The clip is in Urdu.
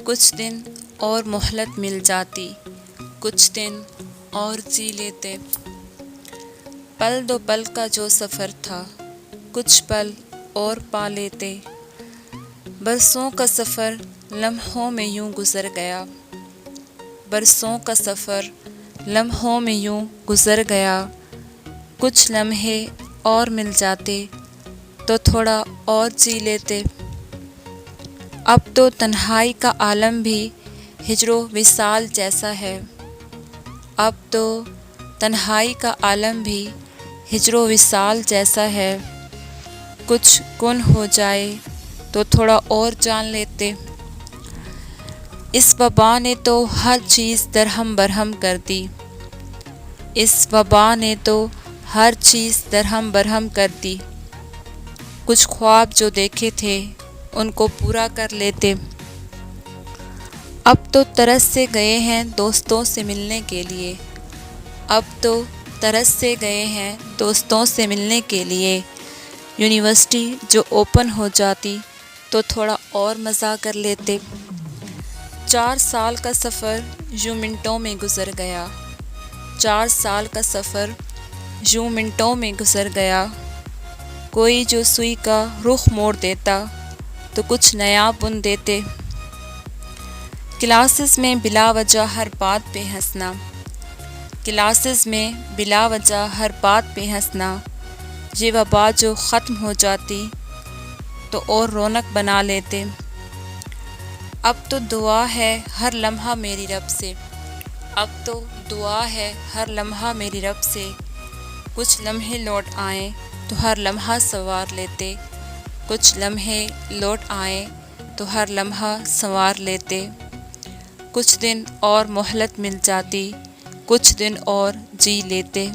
کچھ دن اور مہلت مل جاتی، کچھ دن اور جی لیتے۔ پل دو پل کا جو سفر تھا، کچھ پل اور پا لیتے۔ برسوں کا سفر لمحوں میں یوں گزر گیا، برسوں کا سفر لمحوں میں یوں گزر گیا۔ کچھ لمحے اور مل جاتے تو تھوڑا اور جی لیتے۔ اب تو تنہائی کا عالم بھی ہجر و وصال جیسا ہے، اب تو تنہائی کا عالم بھی ہجر و وصال جیسا ہے۔ کچھ گن ہو جائے تو تھوڑا اور جان لیتے۔ اس وبا نے تو ہر چیز درہم برہم کر دی، اس وبا نے تو ہر چیز درہم برہم کر دی۔ کچھ خواب جو دیکھے تھے ان کو پورا کر لیتے۔ اب تو ترس سے گئے ہیں دوستوں سے ملنے کے لیے، اب تو ترس سے گئے ہیں دوستوں سے ملنے کے لیے۔ یونیورسٹی جو اوپن ہو جاتی تو تھوڑا اور مزہ کر لیتے۔ 4 سال کا سفر یوں منٹوں میں گزر گیا، 4 سال کا سفر یوں منٹوں میں گزر گیا۔ کوئی جو سوئی کا رخ موڑ دیتا تو کچھ نیا بن دیتے۔ کلاسز میں بلا وجہ ہر بات پہ ہنسنا، کلاسز میں بلا وجہ ہر بات پہ ہنسنا۔ یہ وبا جو ختم ہو جاتی تو اور رونق بنا لیتے۔ اب تو دعا ہے ہر لمحہ میری رب سے، اب تو دعا ہے ہر لمحہ میری رب سے۔ کچھ لمحے لوٹ آئیں تو ہر لمحہ سنوار لیتے، کچھ لمحے لوٹ آئیں تو ہر لمحہ سنوار لیتے۔ کچھ دن اور مہلت مل جاتی، کچھ دن اور جی لیتے۔